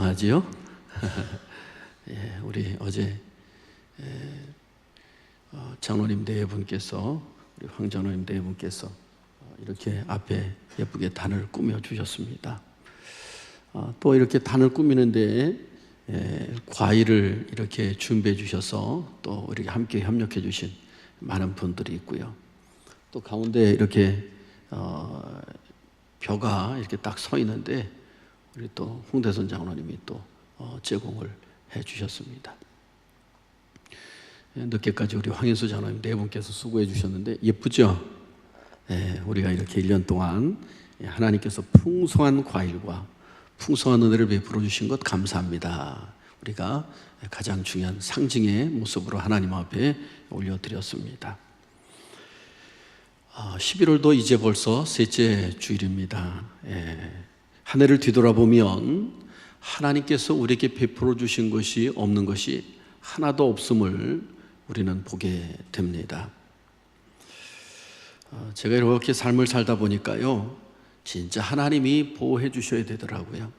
이상하지요? 예, 우리 어제 장로님 대회분께서, 우리 황 장로님 대회분께서 이렇게 앞에 예쁘게 단을 꾸며 주셨습니다. 또 이렇게 단을 꾸미는데 과일을 이렇게 준비해 주셔서 또 이렇게 함께 협력해 주신 많은 분들이 있고요. 또 가운데 이렇게 벼가 이렇게 딱 서 있는데 우리 또 홍대선 장로님이 또 제공을 해 주셨습니다. 늦게까지 우리 황인수 장로님 네 분께서 수고해 주셨는데 예쁘죠? 우리가 이렇게 1년 동안 하나님께서 풍성한 과일과 풍성한 은혜를 베풀어 주신 것 감사합니다. 우리가 가장 중요한 상징의 모습으로 하나님 앞에 올려드렸습니다. 11월도 이제 벌써 셋째 주일입니다. 한 해를 뒤돌아보면 하나님께서 우리에게 베풀어 주신 것이 없는 것이 하나도 없음을 우리는 보게 됩니다. 제가 이렇게 삶을 살다 보니까요, 진짜 하나님이 보호해 주셔야 되더라고요.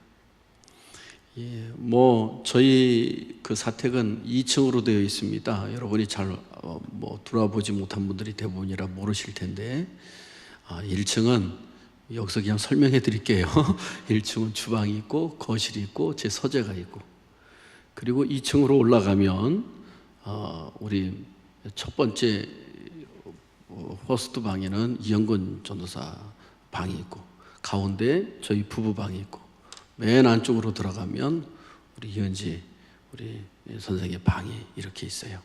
저희 그 사택은 2층으로 되어 있습니다. 여러분이 잘 들어보지 못한 분들이 대부분이라 모르실 텐데, 1층은 여기서 그냥 설명해 드릴게요. 1층은 주방이 있고 거실이 있고 제 서재가 있고, 그리고 2층으로 올라가면 우리 첫 번째 호스트 방에는 이영근 전도사 방이 있고, 가운데 저희 부부 방이 있고, 맨 안쪽으로 들어가면 우리 이은지 우리 선생의 방이 이렇게 있어요.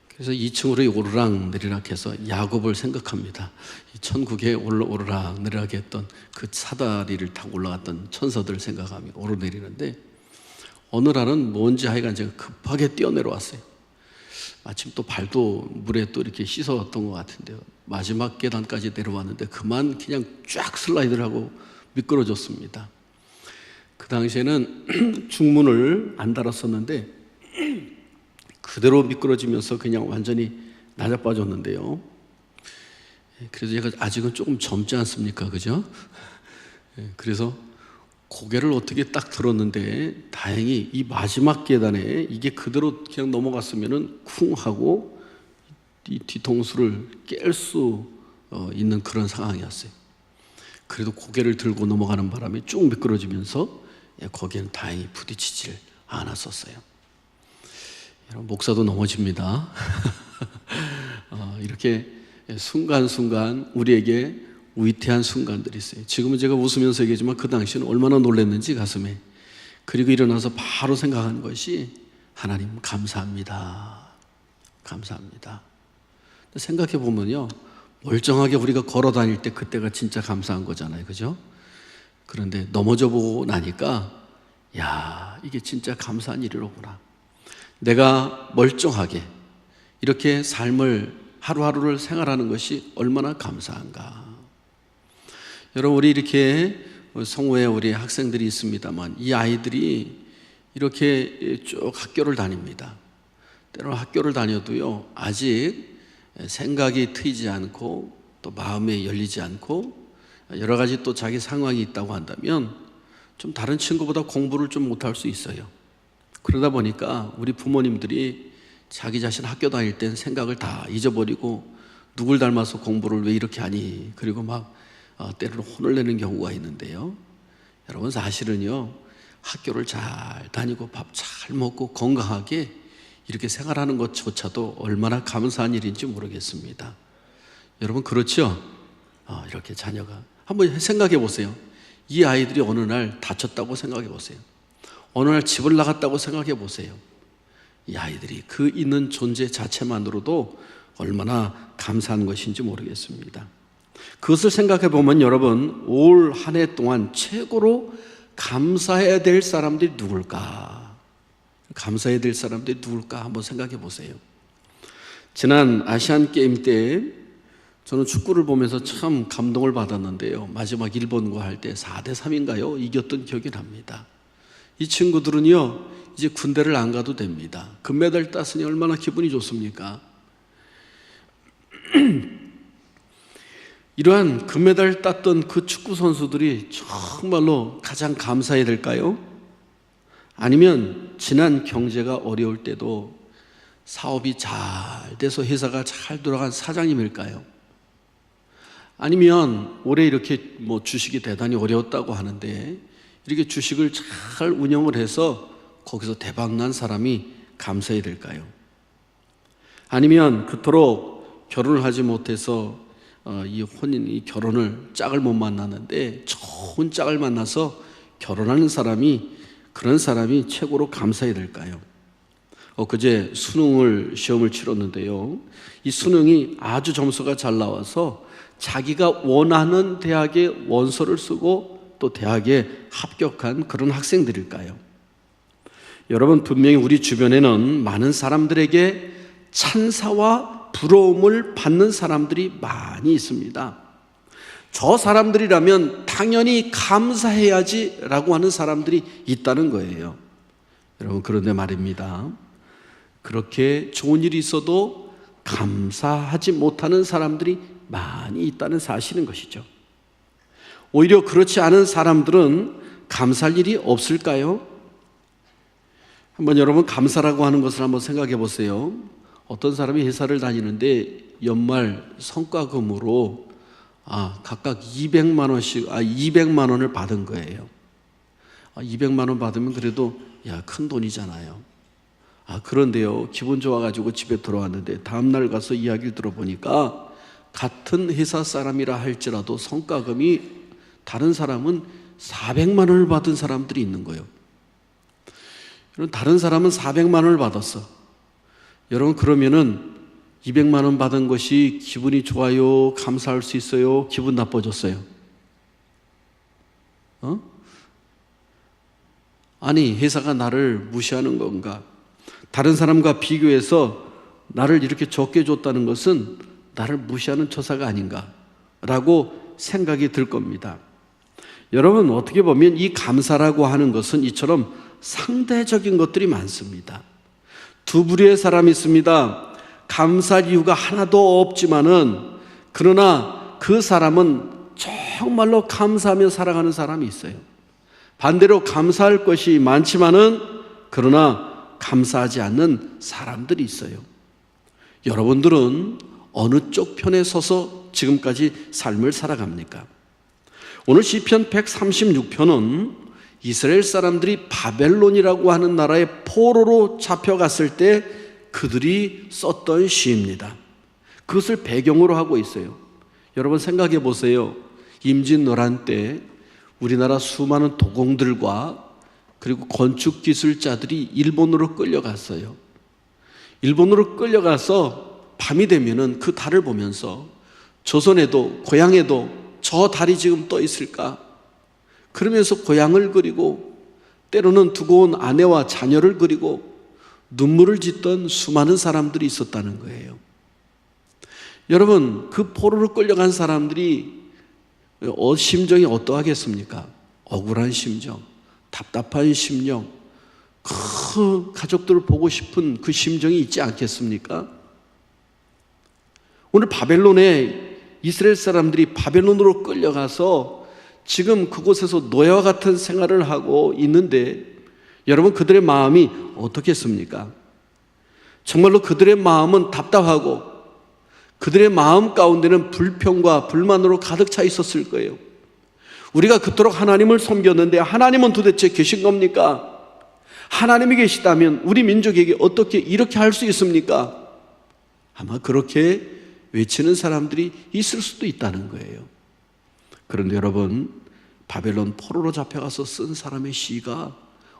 그래서 2층으로 오르락 내리락 해서 야곱을 생각합니다. 천국에 오르락 내리락 했던 그 사다리를 타고 올라갔던 천사들을 생각하며 오르내리는데, 어느 날은 뭔지 하여간 제가 급하게 뛰어내려왔어요. 마침 또 발도 물에 또 이렇게 씻었던 것 같은데요. 마지막 계단까지 내려왔는데 그만 그냥 쫙 슬라이드를 하고 미끄러졌습니다. 그 당시에는 중문을 안 달았었는데 그대로 미끄러지면서 그냥 완전히 낮아빠졌는데요. 그래서 제가 아직은 조금 젊지 않습니까? 그죠? 그래서 고개를 어떻게 딱 들었는데 다행히 이 마지막 계단에 이게 그대로 그냥 넘어갔으면은 쿵 하고 이 뒤통수를 깰 수 있는 그런 상황이었어요. 그래도 고개를 들고 넘어가는 바람에 쭉 미끄러지면서 거기에는 다행히 부딪히질 않았었어요. 목사도 넘어집니다. 이렇게 순간순간 우리에게 위태한 순간들이 있어요. 지금은 제가 웃으면서 얘기하지만 그 당시에는 얼마나 놀랐는지 가슴에. 그리고 일어나서 바로 생각하는 것이 하나님 감사합니다. 감사합니다. 생각해 보면요, 멀쩡하게 우리가 걸어 다닐 때 그때가 진짜 감사한 거잖아요. 그죠? 그런데 넘어져 보고 나니까 이게 진짜 감사한 일이로구나. 내가 멀쩡하게 이렇게 삶을 하루하루를 생활하는 것이 얼마나 감사한가. 여러분, 우리 이렇게 성우에 우리 학생들이 있습니다만 이 아이들이 이렇게 쭉 학교를 다닙니다. 때로는 학교를 다녀도요, 아직 생각이 트이지 않고 또 마음에 열리지 않고 여러 가지 또 자기 상황이 있다고 한다면 좀 다른 친구보다 공부를 좀 못할 수 있어요. 그러다 보니까 우리 부모님들이 자기 자신 학교 다닐 땐 생각을 다 잊어버리고 누굴 닮아서 공부를 왜 이렇게 하니? 그리고 막 때로는 혼을 내는 경우가 있는데요. 여러분, 사실은요, 학교를 잘 다니고 밥 잘 먹고 건강하게 이렇게 생활하는 것조차도 얼마나 감사한 일인지 모르겠습니다. 여러분, 그렇죠? 이렇게 자녀가 한번 생각해 보세요. 이 아이들이 어느 날 다쳤다고 생각해 보세요. 어느 날 집을 나갔다고 생각해 보세요. 이 아이들이 그 있는 존재 자체만으로도 얼마나 감사한 것인지 모르겠습니다. 그것을 생각해 보면 여러분, 올 한 해 동안 최고로 감사해야 될 사람들이 누굴까? 감사해야 될 사람들이 누굴까? 한번 생각해 보세요. 지난 아시안 게임 때 저는 축구를 보면서 참 감동을 받았는데요. 마지막 일본과 할 때 4대3인가요? 이겼던 기억이 납니다. 이 친구들은요, 이제 군대를 안 가도 됩니다. 금메달 땄으니 얼마나 기분이 좋습니까? 이러한 금메달 땄던 그 축구 선수들이 정말로 가장 감사해야 될까요? 아니면 지난 경제가 어려울 때도 사업이 잘 돼서 회사가 잘 돌아간 사장님일까요? 아니면 올해 이렇게 주식이 대단히 어려웠다고 하는데 이렇게 주식을 잘 운영을 해서 거기서 대박난 사람이 감사해야 될까요? 아니면 그토록 결혼을 하지 못해서 이 결혼을 짝을 못 만났는데 좋은 짝을 만나서 결혼하는 그런 사람이 최고로 감사해야 될까요? 그제 시험을 치렀는데요. 이 수능이 아주 점수가 잘 나와서 자기가 원하는 대학에 원서를 쓰고 또 대학에 합격한 그런 학생들일까요? 여러분, 분명히 우리 주변에는 많은 사람들에게 찬사와 부러움을 받는 사람들이 많이 있습니다. 저 사람들이라면 당연히 감사해야지 라고 하는 사람들이 있다는 거예요. 여러분, 그런데 말입니다. 그렇게 좋은 일이 있어도 감사하지 못하는 사람들이 많이 있다는 사실인 것이죠. 오히려 그렇지 않은 사람들은 감사할 일이 없을까요? 한번 여러분, 감사라고 하는 것을 한번 생각해 보세요. 어떤 사람이 회사를 다니는데 연말 성과금으로 각각 200만 원을 받은 거예요. 200만 원 받으면 그래도 큰 돈이잖아요. 그런데요, 기분 좋아가지고 집에 들어왔는데 다음날 가서 이야기를 들어보니까 같은 회사 사람이라 할지라도 성과금이 다른 사람은 400만 원을 받은 사람들이 있는 거예요. 여러분, 다른 사람은 400만 원을 받았어. 여러분, 그러면은 200만 원 받은 것이 기분이 좋아요? 감사할 수 있어요? 기분 나빠졌어요? 아니, 회사가 나를 무시하는 건가? 다른 사람과 비교해서 나를 이렇게 적게 줬다는 것은 나를 무시하는 처사가 아닌가? 라고 생각이 들 겁니다. 여러분, 어떻게 보면 이 감사라고 하는 것은 이처럼 상대적인 것들이 많습니다. 두 부류의 사람이 있습니다. 감사할 이유가 하나도 없지만은 그러나 그 사람은 정말로 감사하며 살아가는 사람이 있어요. 반대로 감사할 것이 많지만은 그러나 감사하지 않는 사람들이 있어요. 여러분들은 어느 쪽 편에 서서 지금까지 삶을 살아갑니까? 오늘 시편 136편은 이스라엘 사람들이 바벨론이라고 하는 나라의 포로로 잡혀갔을 때 그들이 썼던 시입니다. 그것을 배경으로 하고 있어요. 여러분, 생각해 보세요. 임진왜란 때 우리나라 수많은 도공들과 그리고 건축기술자들이 일본으로 끌려갔어요. 일본으로 끌려가서 밤이 되면은 그 달을 보면서 조선에도 고향에도 저 달이 지금 떠 있을까? 그러면서 고향을 그리고 때로는 두고 온 아내와 자녀를 그리고 눈물을 짓던 수많은 사람들이 있었다는 거예요. 여러분, 그 포로로 끌려간 사람들이 심정이 어떠하겠습니까? 억울한 심정, 답답한 심정, 그 가족들을 보고 싶은 그 심정이 있지 않겠습니까? 오늘 바벨론에 이스라엘 사람들이 바벨론으로 끌려가서 지금 그곳에서 노예와 같은 생활을 하고 있는데 여러분, 그들의 마음이 어떻겠습니까? 정말로 그들의 마음은 답답하고 그들의 마음 가운데는 불평과 불만으로 가득 차 있었을 거예요. 우리가 그토록 하나님을 섬겼는데 하나님은 도대체 계신 겁니까? 하나님이 계시다면 우리 민족에게 어떻게 이렇게 할 수 있습니까? 아마 그렇게 외치는 사람들이 있을 수도 있다는 거예요. 그런데 여러분, 바벨론 포로로 잡혀가서 쓴 사람의 시가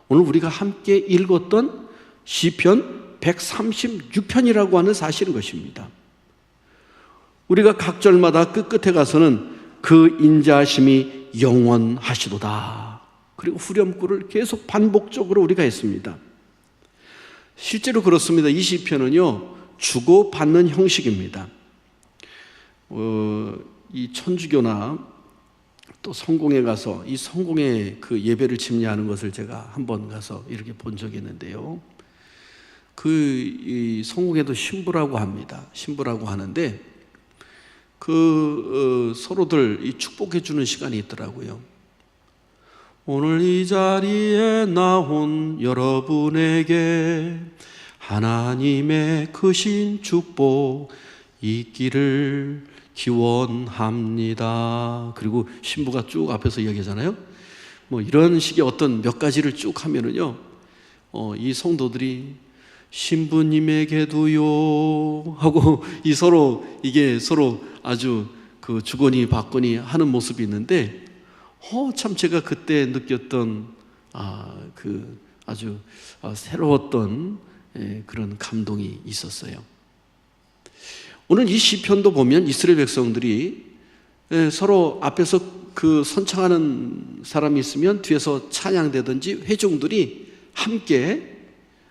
오늘 우리가 함께 읽었던 시편 136편이라고 하는 사실인 것입니다. 우리가 각 절마다 끝끝에 가서는 그 인자하심이 영원하시도다, 그리고 후렴구를 계속 반복적으로 우리가 했습니다. 실제로 그렇습니다. 이 시편은요, 주고받는 형식입니다. 이 천주교나 또 성공에 가서 이 성공의 그 예배를 집례하는 것을 제가 한번 가서 이렇게 본 적이 있는데요. 이 성공에도 신부라고 합니다. 신부라고 하는데 서로들 이 축복해 주는 시간이 있더라고요. 오늘 이 자리에 나온 여러분에게 하나님의 크신 축복 있기를 기원합니다. 그리고 신부가 쭉 앞에서 이야기하잖아요. 뭐 이런 식의 어떤 몇 가지를 쭉 하면은요, 이 성도들이 신부님에게도요 하고 이게 서로 아주 그 주거니 받거니 하는 모습이 있는데, 참 제가 그때 느꼈던 그 아주 새로웠던 그런 감동이 있었어요. 오늘 이 시편도 보면 이스라엘 백성들이 서로 앞에서 그 선창하는 사람이 있으면 뒤에서 찬양되든지 회중들이 함께,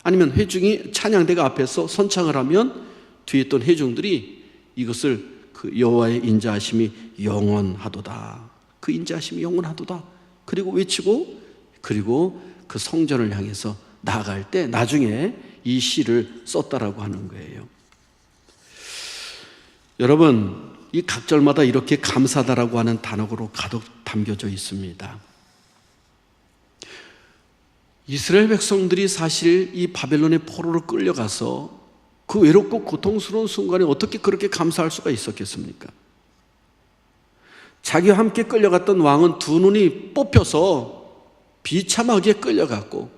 아니면 회중이 찬양대가 앞에서 선창을 하면 뒤에 있던 회중들이 이것을 그 여호와의 인자하심이 영원하도다, 그 인자하심이 영원하도다, 그리고 외치고, 그리고 그 성전을 향해서 나아갈 때 나중에 이 시를 썼다라고 하는 거예요. 여러분, 이 각절마다 이렇게 감사다라고 하는 단어로 가득 담겨져 있습니다. 이스라엘 백성들이 사실 이 바벨론의 포로로 끌려가서 그 외롭고 고통스러운 순간에 어떻게 그렇게 감사할 수가 있었겠습니까? 자기와 함께 끌려갔던 왕은 두 눈이 뽑혀서 비참하게 끌려갔고,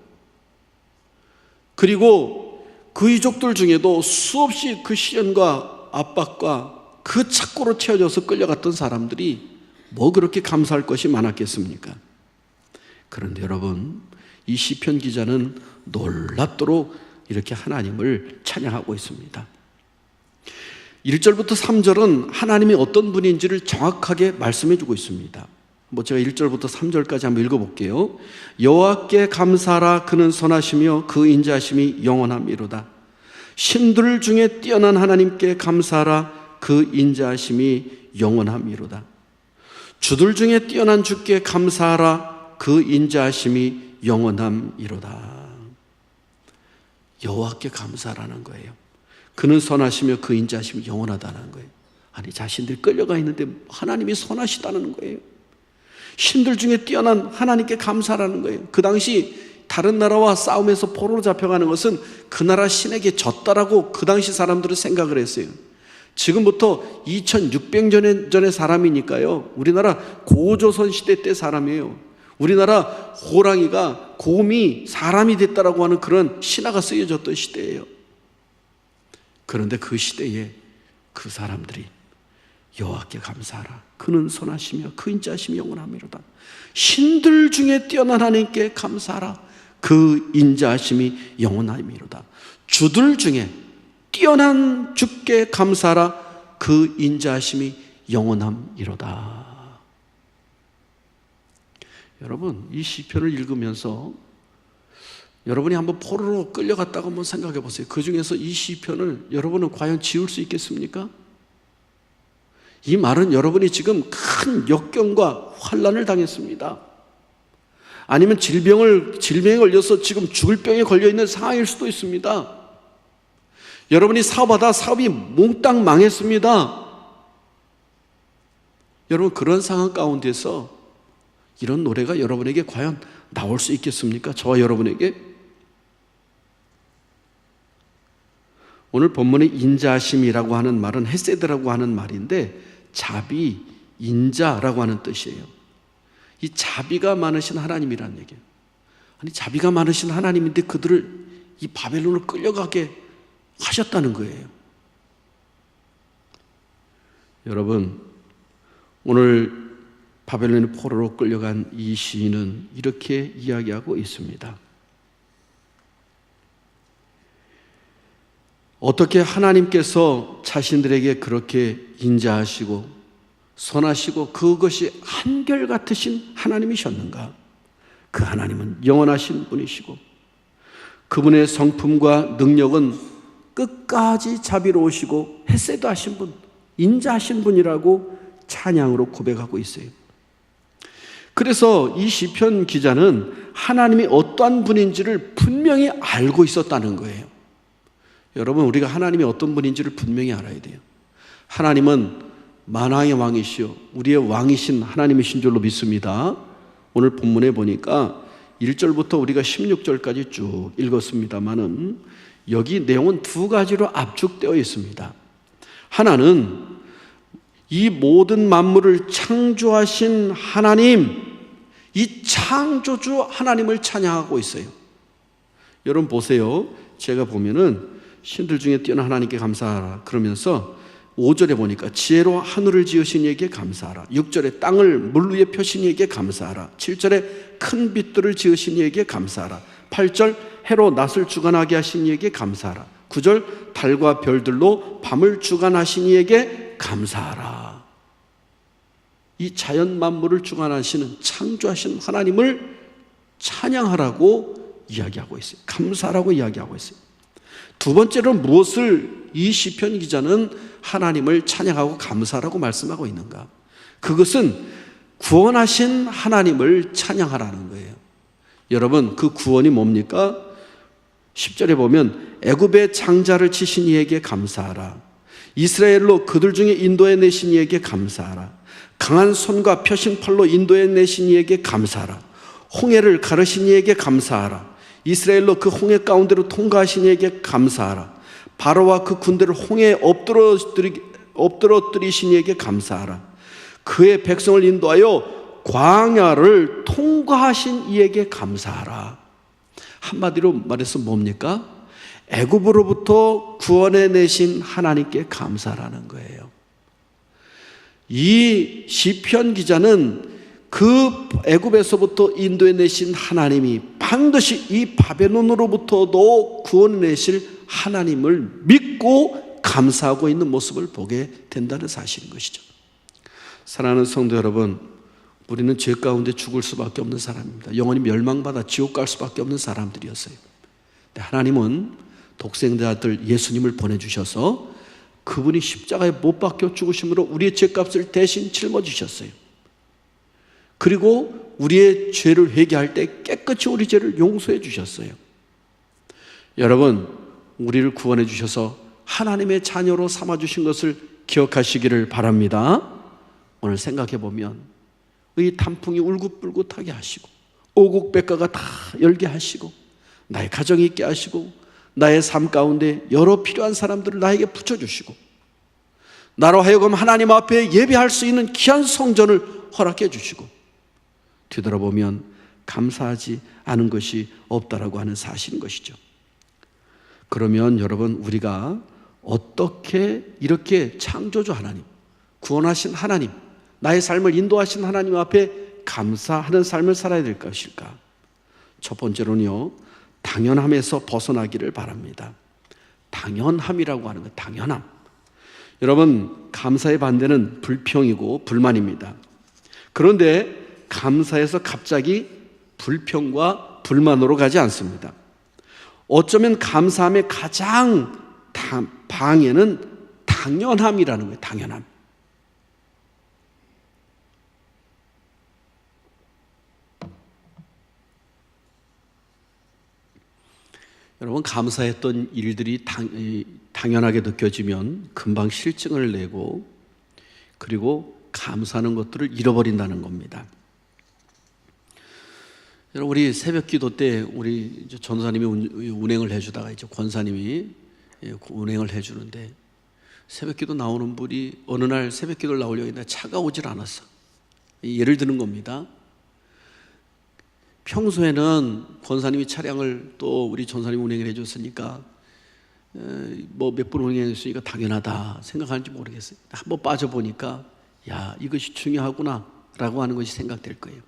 그리고 그 이족들 중에도 수없이 그 시련과 압박과 그 착고로 채워져서 끌려갔던 사람들이 뭐 그렇게 감사할 것이 많았겠습니까? 그런데 여러분, 이 시편 기자는 놀랍도록 이렇게 하나님을 찬양하고 있습니다. 1절부터 3절은 하나님이 어떤 분인지를 정확하게 말씀해 주고 있습니다. 제가 1절부터 3절까지 한번 읽어볼게요. 여호와께 감사하라, 그는 선하시며 그 인자하심이 영원함이로다. 신들 중에 뛰어난 하나님께 감사하라, 그 인자하심이 영원함이로다. 주들 중에 뛰어난 주께 감사하라, 그 인자하심이 영원함이로다. 여호와께 감사하라는 거예요. 그는 선하시며 그 인자하심이 영원하다는 거예요. 아니, 자신들이 끌려가 있는데 하나님이 선하시다는 거예요. 신들 중에 뛰어난 하나님께 감사하라는 거예요. 그 당시 다른 나라와 싸움에서 포로로 잡혀가는 것은 그 나라 신에게 졌다라고 그 당시 사람들은 생각을 했어요. 지금부터 2600년 전의 사람이니까요, 우리나라 고조선 시대 때 사람이에요. 우리나라 호랑이가 곰이 사람이 됐다라고 하는 그런 신화가 쓰여졌던 시대예요. 그런데 그 시대에 그 사람들이 여호와께 감사하라, 그는 선하시며 그 인자하심이 영원함이로다. 신들 중에 뛰어난 하나님께 감사하라, 그 인자하심이 영원함이로다. 주들 중에 뛰어난 주께 감사하라, 그 인자하심이 영원함이로다. 여러분, 이 시편을 읽으면서 여러분이 한번 포로로 끌려갔다고 한번 생각해 보세요. 그 중에서 이 시편을 여러분은 과연 지울 수 있겠습니까? 이 말은 여러분이 지금 큰 역경과 환난을 당했습니다. 아니면 질병에 걸려서 지금 죽을 병에 걸려있는 상황일 수도 있습니다. 여러분이 사업하다 사업이 몽땅 망했습니다. 여러분, 그런 상황 가운데서 이런 노래가 여러분에게 과연 나올 수 있겠습니까? 저와 여러분에게? 오늘 본문의 인자하심이라고 하는 말은 헤세드라고 하는 말인데, 자비, 인자라고 하는 뜻이에요. 이 자비가 많으신 하나님이라는 얘기예요. 아니, 자비가 많으신 하나님인데 그들을 이 바벨론을 끌려가게 하셨다는 거예요. 여러분, 오늘 바벨론의 포로로 끌려간 이 시인은 이렇게 이야기하고 있습니다. 어떻게 하나님께서 자신들에게 그렇게 인자하시고 선하시고 그것이 한결같으신 하나님이셨는가? 그 하나님은 영원하신 분이시고 그분의 성품과 능력은 끝까지 자비로우시고 헤세드 하신 분, 인자하신 분이라고 찬양으로 고백하고 있어요. 그래서 이 시편 기자는 하나님이 어떠한 분인지를 분명히 알고 있었다는 거예요. 여러분, 우리가 하나님이 어떤 분인지를 분명히 알아야 돼요. 하나님은 만왕의 왕이시요 우리의 왕이신 하나님이신 줄로 믿습니다. 오늘 본문에 보니까 1절부터 우리가 16절까지 쭉 읽었습니다마는 여기 내용은 두 가지로 압축되어 있습니다. 하나는 이 모든 만물을 창조하신 하나님, 이 창조주 하나님을 찬양하고 있어요. 여러분 보세요. 제가 보면은 신들 중에 뛰어난 하나님께 감사하라 그러면서 5절에 보니까 지혜로 하늘을 지으신 이에게 감사하라. 6절에 땅을 물 위에 펴신 이에게 감사하라. 7절에 큰 빛들을 지으신 이에게 감사하라. 8절 해로 낮을 주관하게 하신 이에게 감사하라. 9절 달과 별들로 밤을 주관하신 이에게 감사하라. 이 자연 만물을 주관하시는 창조하신 하나님을 찬양하라고 이야기하고 있어요. 감사하라고 이야기하고 있어요. 두 번째로 무엇을 이 시편 기자는 하나님을 찬양하고 감사하라고 말씀하고 있는가? 그것은 구원하신 하나님을 찬양하라는 거예요. 여러분, 그 구원이 뭡니까? 10절에 보면 애굽의 장자를 치신 이에게 감사하라. 이스라엘로 그들 중에 인도해 내신 이에게 감사하라. 강한 손과 펴신 팔로 인도해 내신 이에게 감사하라. 홍해를 가르신 이에게 감사하라. 이스라엘로 그 홍해 가운데로 통과하신 이에게 감사하라. 바로와 그 군대를 홍해에 엎드러뜨리신 이에게 감사하라. 그의 백성을 인도하여 광야를 통과하신 이에게 감사하라. 한마디로 말해서 뭡니까? 애굽으로부터 구원해 내신 하나님께 감사라는 거예요. 이 시편 기자는 그 애굽에서부터 인도해 내신 하나님이 반드시 이 바벨론으로부터도 구원해 내실 하나님을 믿고 감사하고 있는 모습을 보게 된다는 사실인 것이죠. 사랑하는 성도 여러분, 우리는 죄 가운데 죽을 수밖에 없는 사람입니다. 영원히 멸망받아 지옥 갈 수밖에 없는 사람들이었어요. 하나님은 독생자 아들 예수님을 보내주셔서 그분이 십자가에 못 박혀 죽으심으로 우리의 죄값을 대신 짊어지셨어요. 그리고 우리의 죄를 회개할 때 깨끗이 우리 죄를 용서해 주셨어요. 여러분, 우리를 구원해 주셔서 하나님의 자녀로 삼아주신 것을 기억하시기를 바랍니다. 오늘 생각해 보면 의 단풍이 울긋불긋하게 하시고 오곡백과가 다 열게 하시고 나의 가정이 있게 하시고 나의 삶 가운데 여러 필요한 사람들을 나에게 붙여주시고 나로 하여금 하나님 앞에 예배할 수 있는 귀한 성전을 허락해 주시고 뒤돌아보면 감사하지 않은 것이 없다라고 하는 사실인 것이죠. 그러면 여러분, 우리가 어떻게 이렇게 창조주 하나님, 구원하신 하나님, 나의 삶을 인도하신 하나님 앞에 감사하는 삶을 살아야 될 것일까? 첫 번째로는요, 당연함에서 벗어나기를 바랍니다. 당연함이라고 하는 것, 당연함. 여러분, 감사의 반대는 불평이고 불만입니다. 그런데 감사에서 갑자기 불평과 불만으로 가지 않습니다. 어쩌면 감사함의 가장 방해는 당연함이라는 거예요. 당연함. 여러분, 감사했던 일들이 당연하게 느껴지면 금방 실증을 내고 그리고 감사하는 것들을 잃어버린다는 겁니다. 여러분, 우리 새벽 기도 때 우리 전사님이 운행을 해주다가 이제 권사님이 운행을 해주는데 새벽 기도 나오는 분이 어느 날 새벽 기도를 나오려고 했는데 차가 오질 않았어. 예를 드는 겁니다. 평소에는 권사님이 차량을 또 우리 전사님이 운행을 해줬으니까 뭐 몇 분 운행했으니까 당연하다 생각하는지 모르겠어요. 한번 빠져보니까 야, 이것이 중요하구나 라고 하는 것이 생각될 거예요.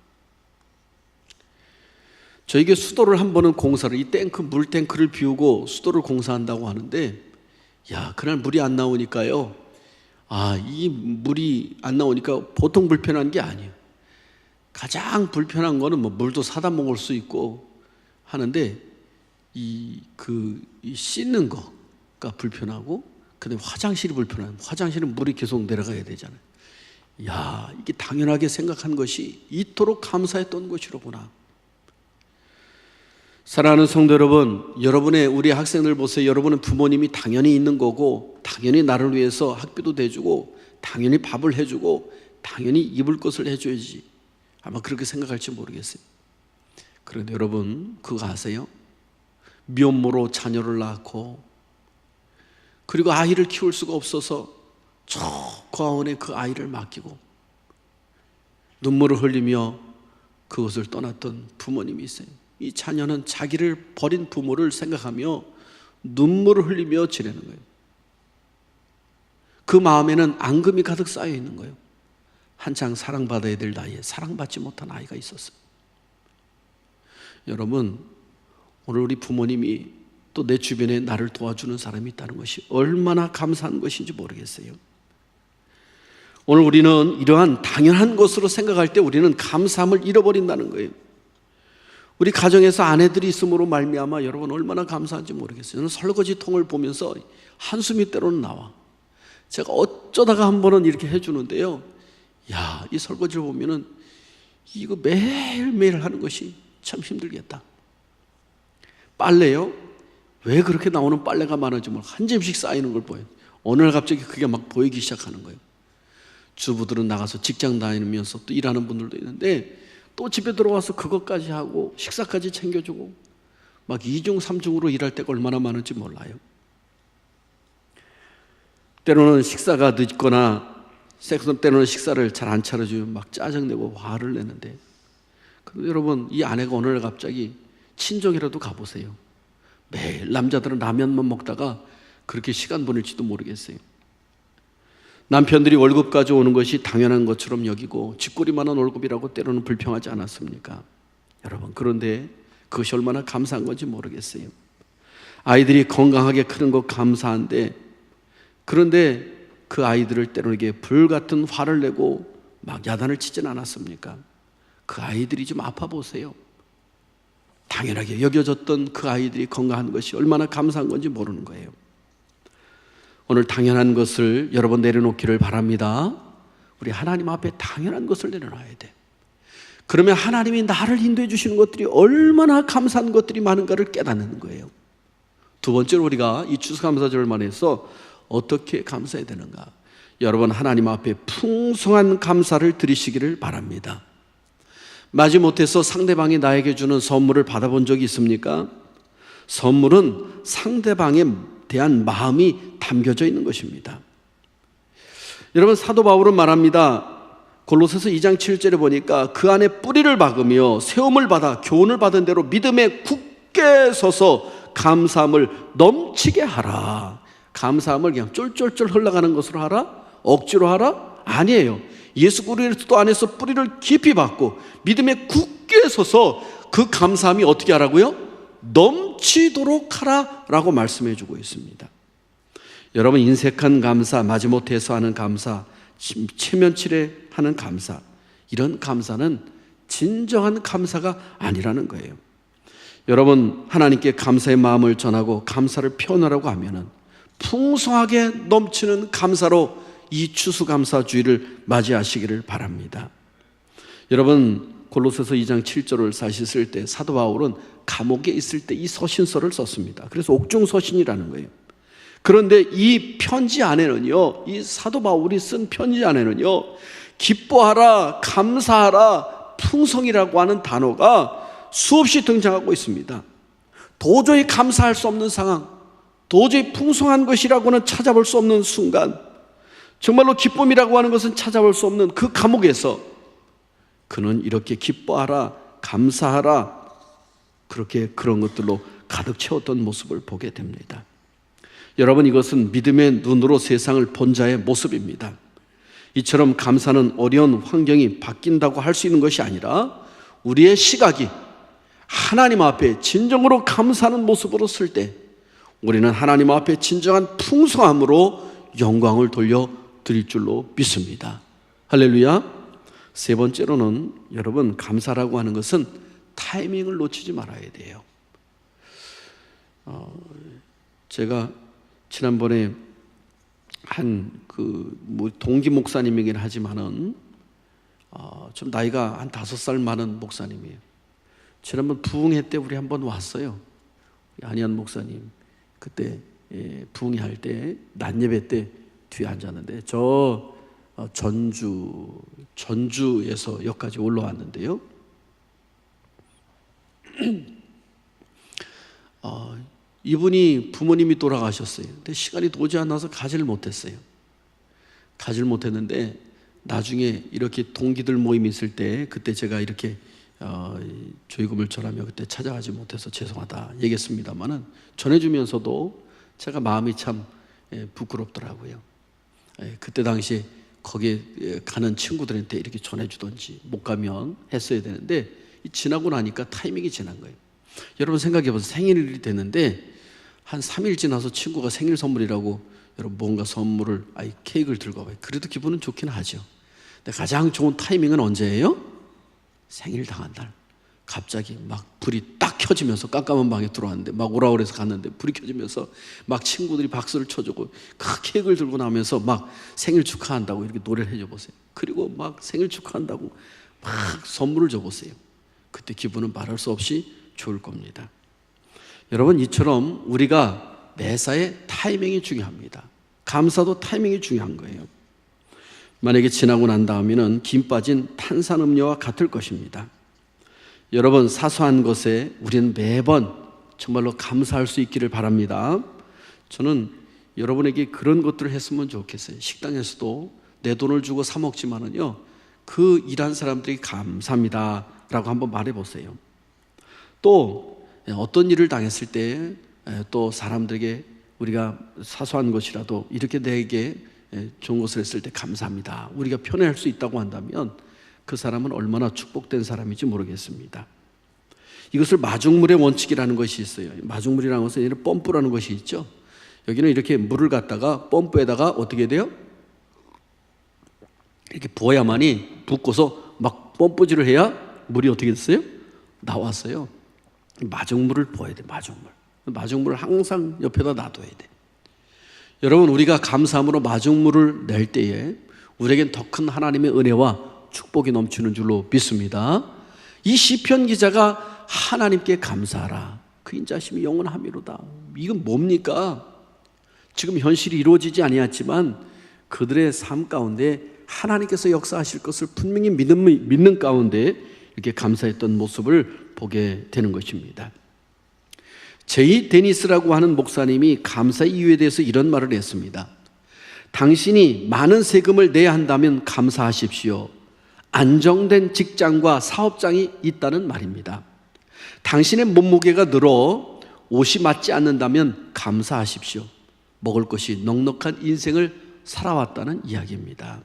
저에게 수도를 한 번은 공사를, 이 탱크, 물 탱크를 비우고 수도를 공사한다고 하는데 야, 그날 물이 안 나오니까요, 이 물이 안 나오니까 보통 불편한 게 아니에요. 가장 불편한 거는 뭐 물도 사다 먹을 수 있고 하는데 이 씻는 거가 불편하고 그다음에 화장실이 불편해요. 화장실은 물이 계속 내려가야 되잖아요. 야, 이게 당연하게 생각한 것이 이토록 감사했던 것이로구나. 사랑하는 성도 여러분, 우리 학생들 보세요. 여러분은 부모님이 당연히 있는 거고 당연히 나를 위해서 학비도 대주고 당연히 밥을 해주고 당연히 입을 것을 해줘야지 아마 그렇게 생각할지 모르겠어요. 그런데 여러분, 그거 아세요? 미혼모로 자녀를 낳고, 그리고 아이를 키울 수가 없어서 저 고아원에 그 아이를 맡기고 눈물을 흘리며 그것을 떠났던 부모님이 있어요. 이 자녀는 자기를 버린 부모를 생각하며 눈물을 흘리며 지내는 거예요. 그 마음에는 앙금이 가득 쌓여 있는 거예요. 한창 사랑받아야 될 나이에 사랑받지 못한 아이가 있었어요. 여러분, 오늘 우리 부모님이 또 내 주변에 나를 도와주는 사람이 있다는 것이 얼마나 감사한 것인지 모르겠어요. 오늘 우리는 이러한 당연한 것으로 생각할 때 우리는 감사함을 잃어버린다는 거예요. 우리 가정에서 아내들이 있음으로 말미암아 여러분 얼마나 감사한지 모르겠어요. 저는 설거지통을 보면서 한숨이 때로는 나와. 제가 어쩌다가 한 번은 이렇게 해주는데요, 야, 이 설거지를 보면은 이거 매일매일 하는 것이 참 힘들겠다. 빨래요? 왜 그렇게 나오는 빨래가 많은지 한 점씩 쌓이는 걸 보여요. 어느 날 갑자기 그게 막 보이기 시작하는 거예요. 주부들은 나가서 직장 다니면서 또 일하는 분들도 있는데 또 집에 들어와서 그것까지 하고 식사까지 챙겨주고 막 2중 3중으로 일할 때가 얼마나 많은지 몰라요. 때로는 식사가 늦거나 때로는 식사를 잘 안 차려주면 막 짜증내고 화를 내는데, 근데 여러분, 이 아내가 어느 날 갑자기 친정이라도 가보세요. 매일 남자들은 라면만 먹다가 그렇게 시간 보낼지도 모르겠어요. 남편들이 월급 가져오는 것이 당연한 것처럼 여기고 쥐꼬리만한 월급이라고 때로는 불평하지 않았습니까? 여러분, 그런데 그것이 얼마나 감사한 건지 모르겠어요. 아이들이 건강하게 크는 것 감사한데, 그런데 그 아이들을 때로는 불같은 화를 내고 막 야단을 치진 않았습니까? 그 아이들이 좀 아파 보세요. 당연하게 여겨졌던 그 아이들이 건강한 것이 얼마나 감사한 건지 모르는 거예요. 오늘 당연한 것을 여러분 내려놓기를 바랍니다. 우리 하나님 앞에 당연한 것을 내려놔야 돼. 그러면 하나님이 나를 인도해 주시는 것들이 얼마나 감사한 것들이 많은가를 깨닫는 거예요. 두 번째로 우리가 이 추수감사절을 만해서 어떻게 감사해야 되는가? 여러분, 하나님 앞에 풍성한 감사를 드리시기를 바랍니다. 마지못해서 상대방이 나에게 주는 선물을 받아본 적이 있습니까? 선물은 상대방에 대한 마음이 담겨져 있는 것입니다. 여러분, 사도 바울은 말합니다. 골로새서 2장 7절에 보니까 그 안에 뿌리를 박으며 세움을 받아 교훈을 받은 대로 믿음에 굳게 서서 감사함을 넘치게 하라. 감사함을 그냥 쫄쫄쫄 흘러가는 것으로 하라? 억지로 하라? 아니에요. 예수 그리스도 안에서 뿌리를 깊이 박고 믿음에 굳게 서서 그 감사함이 어떻게 하라고요? 넘치도록 하라라고 말씀해 주고 있습니다. 여러분, 인색한 감사, 마지못해서 하는 감사, 체면치레 하는 감사, 이런 감사는 진정한 감사가 아니라는 거예요. 여러분, 하나님께 감사의 마음을 전하고 감사를 표현하라고 하면은 풍성하게 넘치는 감사로 이 추수감사주의를 맞이하시기를 바랍니다. 여러분, 골로새서 2장 7절을 사실 쓸 때 사도 바울은 감옥에 있을 때 이 서신서를 썼습니다. 그래서 옥중서신이라는 거예요. 그런데 이 편지 안에는요, 이 사도 바울이 쓴 편지 안에는요, 기뻐하라, 감사하라, 풍성이라고 하는 단어가 수없이 등장하고 있습니다. 도저히 감사할 수 없는 상황, 도저히 풍성한 것이라고는 찾아볼 수 없는 순간, 정말로 기쁨이라고 하는 것은 찾아볼 수 없는 그 감옥에서 그는 이렇게 기뻐하라, 감사하라, 그렇게 그런 것들로 가득 채웠던 모습을 보게 됩니다. 여러분, 이것은 믿음의 눈으로 세상을 본 자의 모습입니다. 이처럼 감사는 어려운 환경이 바뀐다고 할 수 있는 것이 아니라 우리의 시각이 하나님 앞에 진정으로 감사하는 모습으로 쓸 때 우리는 하나님 앞에 진정한 풍성함으로 영광을 돌려드릴 줄로 믿습니다. 할렐루야. 세 번째로는 여러분, 감사라고 하는 것은 타이밍을 놓치지 말아야 돼요. 제가 지난번에 동기 목사님이긴 하지만은 좀 나이가 한 5살 많은 목사님이에요. 지난번 부흥회 때 우리 한번 왔어요. 안희한 목사님 그때 부흥회 할 때 낮 예배 때 뒤에 앉았는데 저 전주에서 여기까지 올라왔는데요. 이분이 부모님이 돌아가셨어요. 근데 시간이 도저히 안 나서 가지를 못했어요. 가지를 못했는데 나중에 이렇게 동기들 모임이 있을 때 그때 제가 이렇게 조의금을 절하며 그때 찾아가지 못해서 죄송하다 얘기했습니다만은 전해주면서도 제가 마음이 참 부끄럽더라고요. 그때 당시에 거기에 가는 친구들한테 이렇게 전해주던지 못 가면 했어야 되는데 지나고 나니까 타이밍이 지난 거예요. 여러분 생각해보세요. 생일이 됐는데 한 3일 지나서 친구가 생일 선물이라고 여러분 뭔가 선물을 케이크를 들고 와봐요. 그래도 기분은 좋긴 하죠. 근데 가장 좋은 타이밍은 언제예요? 생일 당한 날. 갑자기 막 불이 딱 켜지면서 깜깜한 방에 들어왔는데 막 오라 그래서 갔는데 불이 켜지면서 막 친구들이 박수를 쳐주고 그 케이크를 들고 나면서 막 생일 축하한다고 이렇게 노래를 해줘 보세요. 그리고 막 생일 축하한다고 막 선물을 줘 보세요. 그때 기분은 말할 수 없이 좋을 겁니다. 여러분 이처럼 우리가 매사에 타이밍이 중요합니다. 감사도 타이밍이 중요한 거예요. 만약에 지나고 난 다음에는 김 빠진 탄산음료와 같을 것입니다. 여러분 사소한 것에 우리는 매번 정말로 감사할 수 있기를 바랍니다. 저는 여러분에게 그런 것들을 했으면 좋겠어요. 식당에서도 내 돈을 주고 사 먹지만은요 그 일한 사람들이 감사합니다 라고 한번 말해보세요. 또 어떤 일을 당했을 때 또 사람들에게 우리가 사소한 것이라도 이렇게 내게 좋은 것을 했을 때 감사합니다 우리가 표현할 수 있다고 한다면 그 사람은 얼마나 축복된 사람인지 모르겠습니다. 이것을 마중물의 원칙이라는 것이 있어요. 마중물이라는 것은 이런 펌프라는 것이 있죠. 여기는 이렇게 물을 갖다가 펌프에다가 어떻게 돼요? 이렇게 부어야만이 붓고서 막 펌프질을 해야 물이 어떻게 됐어요? 나왔어요. 마중물을 부어야 돼. 마중물을 항상 옆에다 놔둬야 돼. 여러분 우리가 감사함으로 마중물을 낼 때에 우리에겐 더 큰 하나님의 은혜와 축복이 넘치는 줄로 믿습니다. 이 시편 기자가 하나님께 감사하라 그 인자심이 영원하미로다. 이건 뭡니까? 지금 현실이 이루어지지 아니었지만 그들의 삶 가운데 하나님께서 역사하실 것을 분명히 믿는 가운데 이렇게 감사했던 모습을 보게 되는 것입니다. 제이 데니스라고 하는 목사님이 감사의 이유에 대해서 이런 말을 했습니다. 당신이 많은 세금을 내야 한다면 감사하십시오. 안정된 직장과 사업장이 있다는 말입니다. 당신의 몸무게가 늘어 옷이 맞지 않는다면 감사하십시오. 먹을 것이 넉넉한 인생을 살아왔다는 이야기입니다.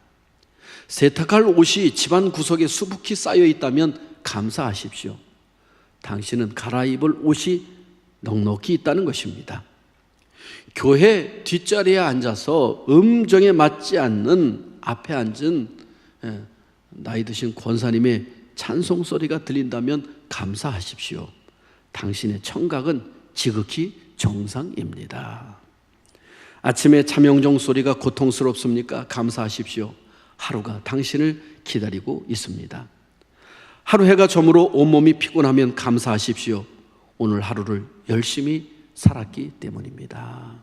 세탁할 옷이 집안 구석에 수북히 쌓여 있다면 감사하십시오. 당신은 갈아입을 옷이 넉넉히 있다는 것입니다. 교회 뒷자리에 앉아서 음정에 맞지 않는 앞에 앉은 나이 드신 권사님의 찬송 소리가 들린다면 감사하십시오. 당신의 청각은 지극히 정상입니다. 아침에 참영종 소리가 고통스럽습니까? 감사하십시오. 하루가 당신을 기다리고 있습니다. 하루 해가 저물어 온몸이 피곤하면 감사하십시오. 오늘 하루를 열심히 살았기 때문입니다.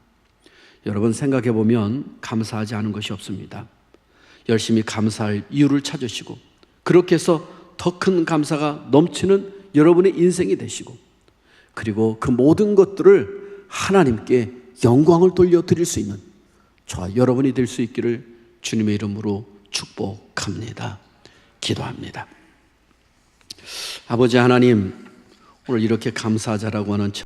여러분 생각해 보면 감사하지 않은 것이 없습니다. 열심히 감사할 이유를 찾으시고 그렇게 해서 더 큰 감사가 넘치는 여러분의 인생이 되시고 그리고 그 모든 것들을 하나님께 영광을 돌려드릴 수 있는 저와 여러분이 될 수 있기를 주님의 이름으로 축복합니다. 기도합니다. 아버지 하나님, 오늘 이렇게 감사하자라고 하는